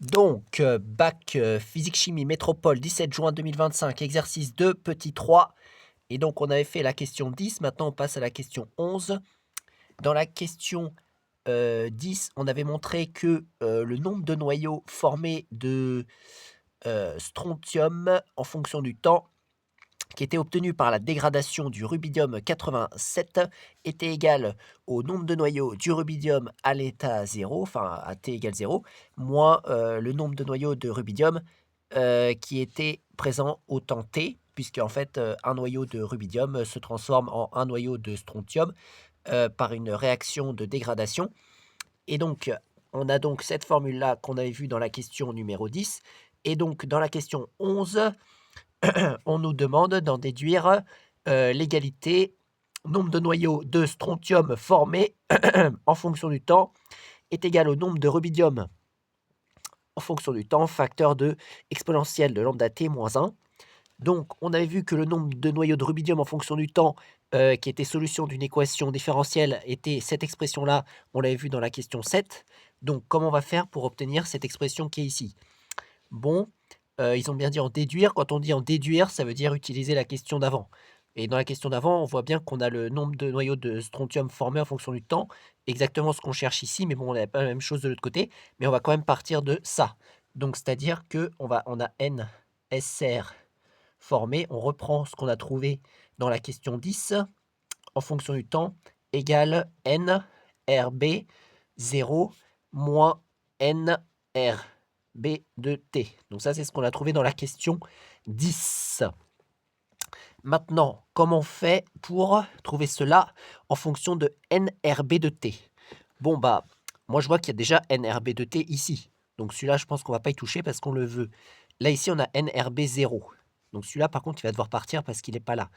Donc, bac physique-chimie métropole 17 juin 2025, exercice 2, petit 3. Et donc, on avait fait la question 10, maintenant on passe à la question 11. Dans la question 10, on avait montré que le nombre de noyaux formés de strontium en fonction du temps qui était obtenu par la dégradation du rubidium 87 était égal au nombre de noyaux du rubidium à l'état 0, enfin à t égale 0, moins le nombre de noyaux de rubidium qui était présent au temps t, puisque en fait un noyau de rubidium se transforme en un noyau de strontium par une réaction de dégradation. Et donc, on a donc cette formule-là qu'on avait vue dans la question numéro 10. Et donc, dans la question 11, on nous demande d'en déduire l'égalité nombre de noyaux de strontium formés en fonction du temps est égal au nombre de rubidium en fonction du temps, facteur de exponentielle de lambda t moins 1. Donc, on avait vu que le nombre de noyaux de rubidium en fonction du temps, qui était solution d'une équation différentielle, était cette expression-là, on l'avait vu dans la question 7. Donc, comment on va faire pour obtenir cette expression qui est ici? Bon, ils ont bien dit en déduire. Quand on dit en déduire, ça veut dire utiliser la question d'avant. Et dans la question d'avant, on voit bien qu'on a le nombre de noyaux de strontium formés en fonction du temps, exactement ce qu'on cherche ici, mais bon, on n'a pas la même chose de l'autre côté, mais on va quand même partir de ça. Donc, c'est-à-dire qu'on a N, SR formé, on reprend ce qu'on a trouvé dans la question 10, en fonction du temps, égale N, RB, 0, moins N, R. B de T. Donc ça, c'est ce qu'on a trouvé dans la question 10. Maintenant, comment on fait pour trouver cela en fonction de NRB de T? Bon, bah, moi, je vois qu'il y a déjà NRB de T ici. Donc celui-là, je pense qu'on ne va pas y toucher parce qu'on le veut. Là, ici, on a NRB 0. Donc celui-là, par contre, il va devoir partir parce qu'il n'est pas là.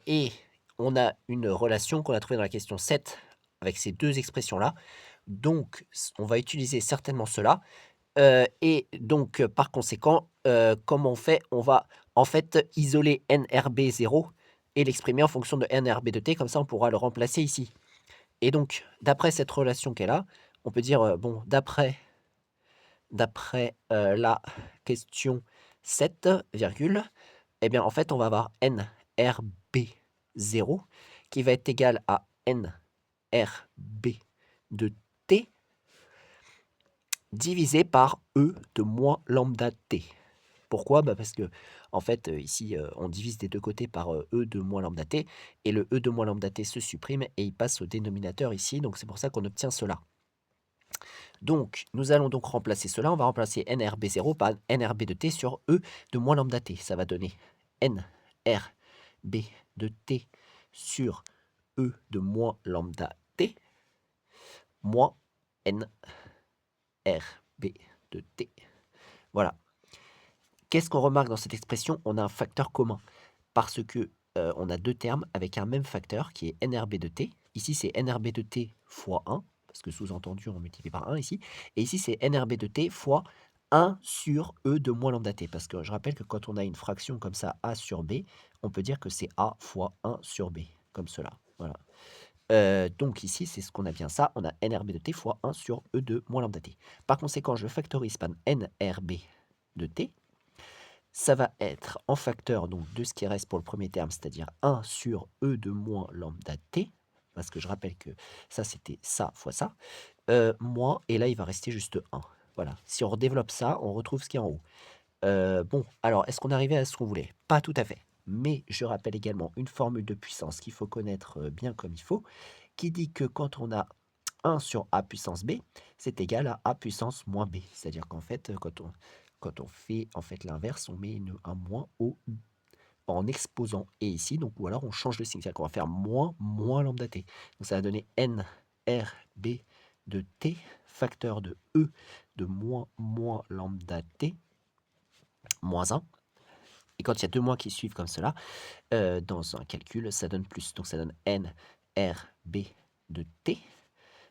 Et on a une relation qu'on a trouvée dans la question 7 avec ces deux expressions-là. Donc, on va utiliser certainement cela. Et donc, par conséquent, comment on fait? On va, en fait, isoler NRB0 et l'exprimer en fonction de NRB de T, comme ça on pourra le remplacer ici. Et donc, d'après cette relation qu'elle a, on peut dire, bon, d'après la question 7, virgule, eh bien, en fait, on va avoir NRB0 qui va être égal à NRB de T divisé par E de moins lambda T. Pourquoi? Bah parce que, en fait, ici, on divise des deux côtés par E de moins lambda T, et le E de moins lambda T se supprime et il passe au dénominateur ici, donc c'est pour ça qu'on obtient cela. Donc, nous allons donc remplacer cela, on va remplacer NRB0 par NRB de T sur E de moins lambda T. Ça va donner NRB de T sur E de moins lambda T moins NRB de T. Voilà. Qu'est-ce qu'on remarque dans cette expression? On a un facteur commun, parce que on a deux termes avec un même facteur qui est NRB de T. Ici, c'est NRB de T fois 1, parce que sous-entendu, on multiplie par 1 ici. Et ici, c'est NRB de T fois 1 sur E de moins lambda T. Parce que je rappelle que quand on a une fraction comme ça, A sur B, on peut dire que c'est A fois 1 sur B, comme cela. Voilà. Donc ici, c'est ce qu'on a bien ça. On a NRB de T fois 1 sur E de moins lambda T. Par conséquent, je factorise par NRB de T. Ça va être en facteur donc de ce qui reste pour le premier terme, c'est-à-dire 1 sur E de moins lambda T, parce que je rappelle que ça, c'était ça fois ça, moins, et là, il va rester juste 1. Voilà. Si on redéveloppe ça, on retrouve ce qui est en haut. Bon, alors, est-ce qu'on est arrivé à ce qu'on voulait? Pas tout à fait. Mais je rappelle également une formule de puissance qu'il faut connaître bien comme il faut, qui dit que quand on a 1 sur A puissance B, c'est égal à A puissance moins B. C'est-à-dire qu'en fait, quand on fait en fait l'inverse, on met un moins en exposant et ici, donc, ou alors on change le signe, c'est-à-dire qu'on va faire moins lambda t. Donc ça va donner NRB de t, facteur de E de moins lambda t, moins 1. Et quand il y a deux moins qui suivent comme cela, dans un calcul, ça donne plus. Donc ça donne NRB de t,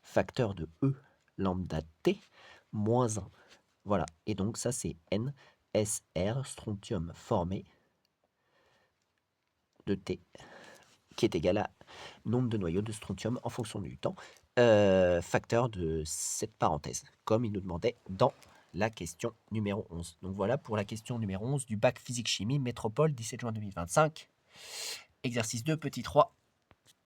facteur de E lambda t, moins 1. Voilà, et donc ça c'est NSR, strontium formé de T, qui est égal à nombre de noyaux de strontium en fonction du temps, facteur de cette parenthèse, comme il nous demandait dans la question numéro 11. Donc voilà pour la question numéro 11 du bac physique-chimie métropole 17 juin 2025. Exercice 2, petit 3.